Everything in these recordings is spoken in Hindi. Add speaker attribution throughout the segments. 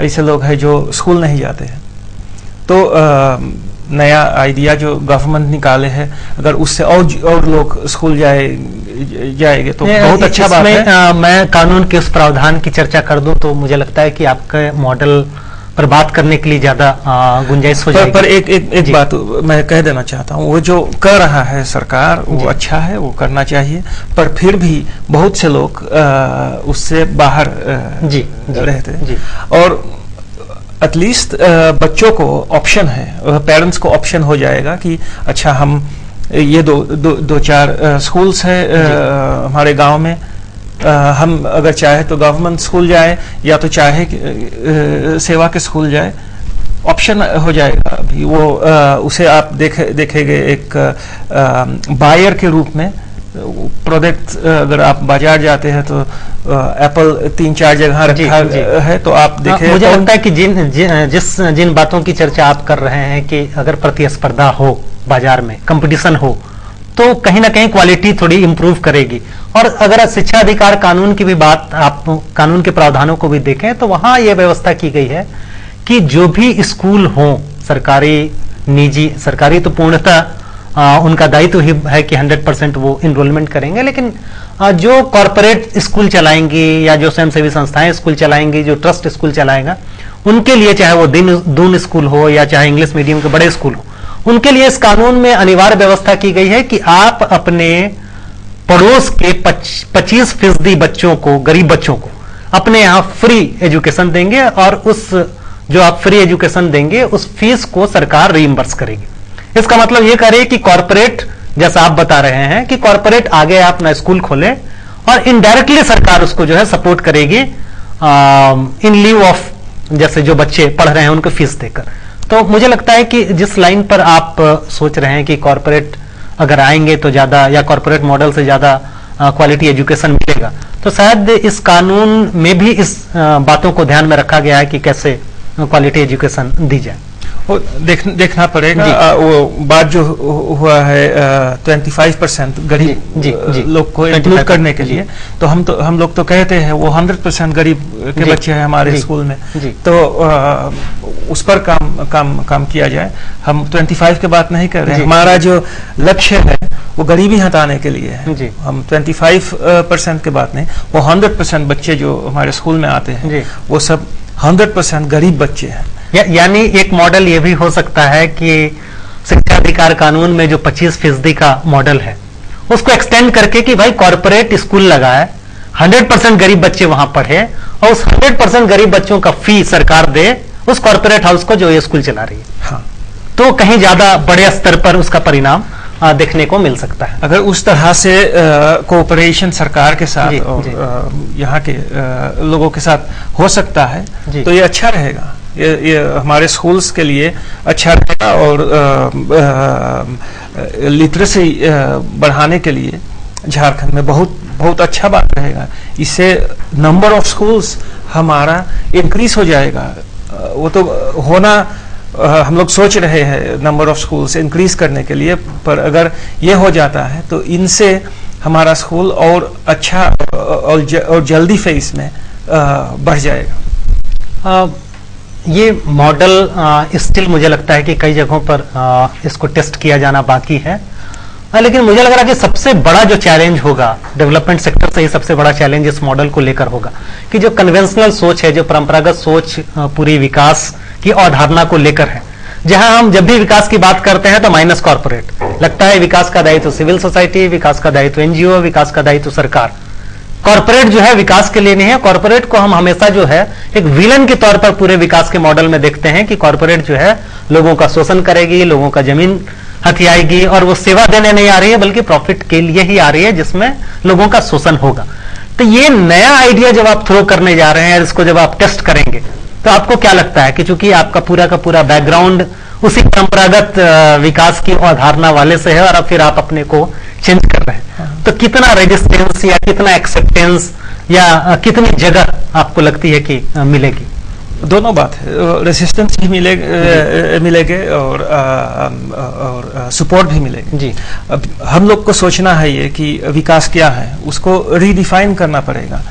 Speaker 1: ऐसे लोग हैं जो स्कूल नहीं जाते हैं। तो नया आइडिया जो गवर्नमेंट निकाले है, अगर उससे और लोग स्कूल जाएंगे तो बहुत अच्छा बात है।
Speaker 2: मैं कानून के उस प्रावधान की चर्चा कर दूं तो मुझे लगता है कि आपके मॉडल पर बात करने के लिए ज्यादा गुंजाइश हो जाएगी।
Speaker 1: पर एक बात मैं कह देना चाहता हूँ, वो जो कर रहा है सरकार वो अच्छा है, वो करना चाहिए, पर फिर भी बहुत से लोग उससे बाहर रहते हैं। और एटलीस्ट बच्चों को ऑप्शन है, पेरेंट्स को ऑप्शन हो जाएगा कि अच्छा हम ये दो चार स्कूल्स है हमारे गांव में, हम अगर चाहे तो गवर्नमेंट स्कूल जाए या तो चाहे सेवा के स्कूल जाए, ऑप्शन हो जाएगा। अभी वो उसे आप देखेंगे एक बायर के रूप में। प्रोडक्ट अगर आप बाजार जाते हैं तो एप्पल 3-4 जगह रखा है, तो आप देखें।
Speaker 2: मुझे लगता है कि जिन बातों की चर्चा आप कर रहे हैं कि अगर प्रतिस्पर्धा हो बाजार में, कंपटीशन हो, तो कहीं ना कहीं क्वालिटी थोड़ी इंप्रूव करेगी। और अगर शिक्षा अधिकार कानून की भी बात, आप कानून के प्रावधानों को भी देखें तो वहां यह व्यवस्था की गई है कि जो भी स्कूल हो, सरकारी निजी, सरकारी तो पूर्णतः उनका दायित्व ही है कि 100% वो इनरोलमेंट करेंगे, लेकिन जो कॉरपोरेट स्कूल चलाएंगी या जो स्वयंसेवी संस्थाएं स्कूल चलाएंगी, जो ट्रस्ट स्कूल चलाएगा, उनके लिए चाहे वो दून स्कूल हो या चाहे इंग्लिश मीडियम के बड़े स्कूल हो, उनके लिए इस कानून में अनिवार्य व्यवस्था की गई है कि आप अपने पड़ोस के 25% बच्चों को, गरीब बच्चों को अपने यहां फ्री एजुकेशन देंगे, और उस जो आप फ्री एजुकेशन देंगे उस फीस को सरकार रीइंबर्स करेगी। इसका मतलब ये करे कि कॉर्पोरेट, जैसा आप बता रहे हैं कि कॉर्पोरेट आगे अपना स्कूल खोले और इनडायरेक्टली सरकार उसको जो है सपोर्ट करेगी इन लीव ऑफ, जैसे जो बच्चे पढ़ रहे हैं उनको फीस देकर। तो मुझे लगता है कि जिस लाइन पर आप सोच रहे हैं कि कॉर्पोरेट अगर आएंगे तो ज्यादा, या कॉर्पोरेट मॉडल से ज्यादा क्वालिटी एजुकेशन मिलेगा, तो शायद इस कानून में भी इस बातों को ध्यान में रखा गया है कि कैसे क्वालिटी एजुकेशन दी जाए।
Speaker 1: देखना पड़ेगा। वो बात जो हुआ है 25% गरीब लोग को इंक्लूड करने के लिए, तो हम लोग तो कहते हैं वो 100% गरीब के बच्चे हैं हमारे स्कूल में, तो उस पर काम किया जाए। हम 25 की बात नहीं कर रहे हैं, हमारा जो लक्ष्य है वो गरीबी हटाने के लिए है। हम 25% की बात नहीं, वो 100% बच्चे जो हमारे स्कूल में आते हैं वो सब 100% गरीब बच्चे हैं।
Speaker 2: यानी एक मॉडल ये भी हो सकता है कि शिक्षा अधिकार कानून में जो 25% का मॉडल है उसको एक्सटेंड करके कि भाई कॉर्पोरेट स्कूल लगाए, 100% गरीब बच्चे वहां पढ़े, और उस 100% गरीब बच्चों का फी सरकार दे उस कॉर्पोरेट हाउस को जो ये स्कूल चला रही है।
Speaker 1: हाँ।
Speaker 2: तो कहीं ज्यादा बड़े स्तर पर उसका परिणाम देखने को मिल सकता है।
Speaker 1: अगर उस तरह से कोऑपरेशन सरकार के साथ और यहाँ के लोगों के साथ हो सकता है तो ये अच्छा रहेगा। ये हमारे स्कूल्स के लिए अच्छा रहेगा, और लिटरेसी बढ़ाने के लिए झारखंड में बहुत अच्छा बात रहेगा। इससे नंबर ऑफ स्कूल्स हमारा इंक्रीज हो जाएगा। वो तो होना, हम लोग सोच रहे हैं नंबर ऑफ स्कूल्स इंक्रीज करने के लिए, पर अगर ये हो जाता है तो इनसे हमारा स्कूल और अच्छा और जल्दी फेज में बढ़ जाएगा।
Speaker 2: ये मॉडल स्टिल मुझे लगता है कि कई जगहों पर इसको टेस्ट किया जाना बाकी है, लेकिन मुझे लग रहा है कि सबसे बड़ा जो चैलेंज होगा डेवलपमेंट सेक्टर से ही सबसे बड़ा चैलेंज इस मॉडल को लेकर होगा कि जो कन्वेंशनल सोच है, जो परंपरागत सोच पूरी विकास की अवधारणा को लेकर है, जहां हम जब भी विकास की बात करते हैं तो माइनस कॉर्पोरेट लगता है, विकास का दायित्व सिविल सोसाइटी, विकास का दायित्व एनजीओ, विकास का दायित्व सरकार। कॉर्पोरेट जो है विकास के लिए नहीं है। कॉर्पोरेट को हम हमेशा जो है एक विलन के तौर पर पूरे विकास के मॉडल में देखते हैं कि कॉर्पोरेट जो है लोगों का शोषण करेगी, लोगों का जमीन हथियाएगी, और वो सेवा देने नहीं आ रही है बल्कि प्रॉफिट के लिए ही आ रही है, जिसमें लोगों का शोषण होगा। तो ये नया आइडिया जब आप थ्रो करने जा रहे हैं, इसको जब आप टेस्ट करेंगे, तो आपको क्या लगता है कि चूंकि आपका पूरा का पूरा बैकग्राउंड उसी परंपरागत विकास की अवधारणा वाले से है और अब फिर आप अपने को चेंज कर रहे हैं, तो कितना रेजिस्टेंस या कितना एक्सेप्टेंस या कितनी जगह आपको लगती है कि मिलेगी?
Speaker 1: दोनों बात है, रेसिस्टेंस भी मिलेगे और सपोर्ट भी मिलेगी
Speaker 2: जी।
Speaker 1: अब हम लोग को सोचना है ये कि विकास क्या है, उसको रीडिफाइन करना पड़ेगा।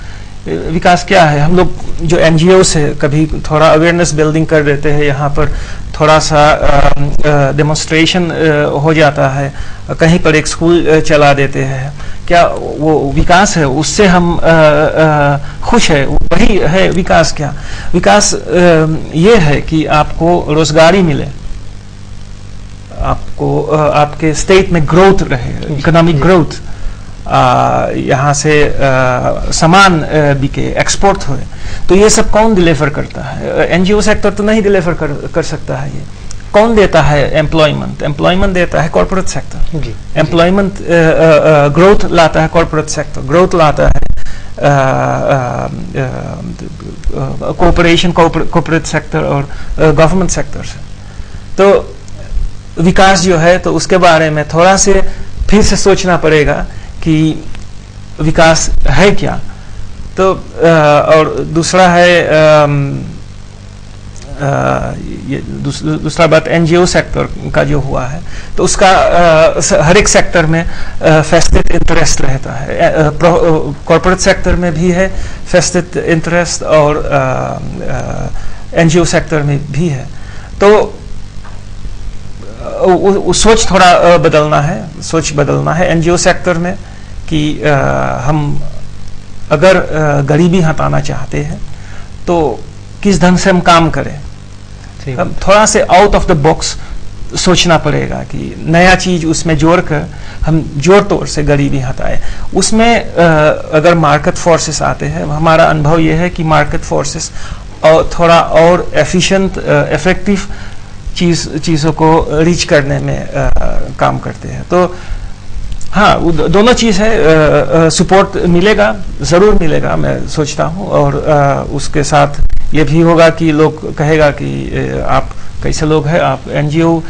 Speaker 1: विकास क्या है? हम लोग जो एनजीओ से कभी थोड़ा अवेयरनेस बिल्डिंग कर देते हैं, यहाँ पर थोड़ा सा डेमोन्स्ट्रेशन हो जाता है, कहीं पर एक स्कूल चला देते हैं, क्या वो विकास है? उससे हम खुश है? वही है विकास? क्या विकास ये है कि आपको रोजगारी मिले, आपको आपके स्टेट में ग्रोथ रहे, इकोनॉमिक ग्रोथ, यहाँ से सामान बिके, एक्सपोर्ट हुए। तो ये सब कौन डिलीवर करता है? एनजीओ सेक्टर तो नहीं डिलीवर कर सकता है। ये कौन देता है एम्प्लॉयमेंट? एम्प्लॉयमेंट देता है कॉर्पोरेट सेक्टर। एम्प्लॉयमेंट ग्रोथ लाता है कॉर्पोरेट सेक्टर, ग्रोथ लाता है कोऑपरेशन कॉर्पोरेट सेक्टर और गवर्नमेंट सेक्टर से। तो विकास जो है तो उसके बारे में थोड़ा से फिर से सोचना पड़ेगा कि विकास है क्या। तो और दूसरा है ये दूसरा बात एनजीओ सेक्टर का जो हुआ है, तो उसका हर एक सेक्टर में फेस्टेड इंटरेस्ट रहता है। कॉर्पोरेट सेक्टर में भी है फेस्टेड इंटरेस्ट और एनजीओ सेक्टर में भी है। तो सोच थोड़ा बदलना है, सोच बदलना है एनजीओ सेक्टर में कि हम अगर गरीबी हटाना चाहते हैं तो किस ढंग से हम काम करें। हम थोड़ा से आउट ऑफ द बॉक्स सोचना पड़ेगा कि नया चीज उसमें जोड़कर हम जोड़ तोड़ से गरीबी हटाए। उसमें अगर मार्केट फोर्सेस आते हैं, हमारा अनुभव यह है कि मार्केट फोर्सेस और थोड़ा और एफिशिएंट इफेक्टिव चीज़ों को रीच करने में काम करते हैं। तो हाँ, दोनों चीज़ है, सपोर्ट मिलेगा, ज़रूर मिलेगा मैं सोचता हूँ। और उसके साथ ये भी होगा कि लोग कहेगा कि आप कैसे लोग हैं, आप एनजीओ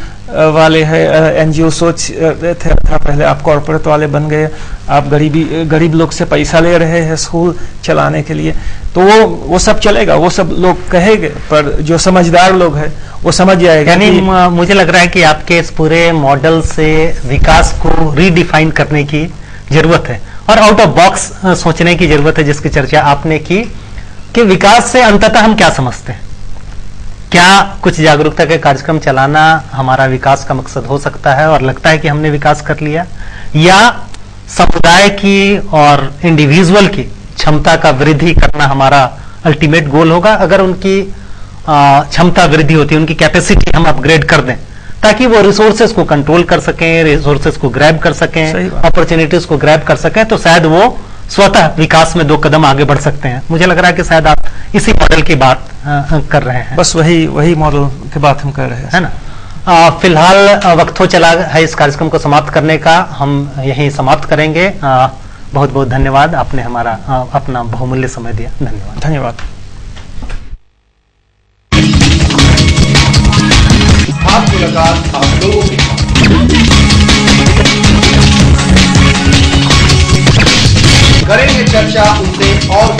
Speaker 1: वाले हैं, एनजीओ सोच था पहले, आप कॉर्पोरेट वाले बन गए, आप गरीब लोग से पैसा ले रहे हैं स्कूल चलाने के लिए। तो वो सब चलेगा, वो सब लोग कहेंगे, पर जो समझदार लोग हैं वो समझ जाएगा।
Speaker 2: यानी मुझे लग रहा है कि आपके इस पूरे मॉडल से विकास को रीडिफाइन करने की जरूरत है और आउट ऑफ बॉक्स सोचने की जरूरत है, जिसकी चर्चा आपने की कि विकास से अंततः हम क्या समझते हैं। क्या कुछ जागरूकता के कार्यक्रम चलाना हमारा विकास का मकसद हो सकता है और लगता है कि हमने विकास कर लिया, या समुदाय की और इंडिविजुअल की क्षमता का वृद्धि करना हमारा अल्टीमेट गोल होगा। अगर उनकी क्षमता वृद्धि होती है, उनकी कैपेसिटी हम अपग्रेड कर दें ताकि वो रिसोर्सेज को कंट्रोल कर सकें, रिसोर्सेज को ग्रैब कर सकें, अपॉर्चुनिटीज को ग्रैब कर सकें, तो शायद वो स्वतः विकास में 2 कदम आगे बढ़ सकते हैं। मुझे लग रहा है कि शायद आप इसी मॉडल की बात कर रहे हैं।
Speaker 1: बस वही मॉडल की बात हम कर रहे हैं,
Speaker 2: है ना। फिलहाल वक्त हो चला है इस कार्यक्रम को समाप्त करने का, हम यहीं समाप्त करेंगे। बहुत बहुत धन्यवाद, आपने हमारा अपना बहुमूल्य समय दिया। धन्यवाद।
Speaker 1: धन्यवाद।
Speaker 3: मुलाकात आप लोगों के करेंगे चर्चा उनसे और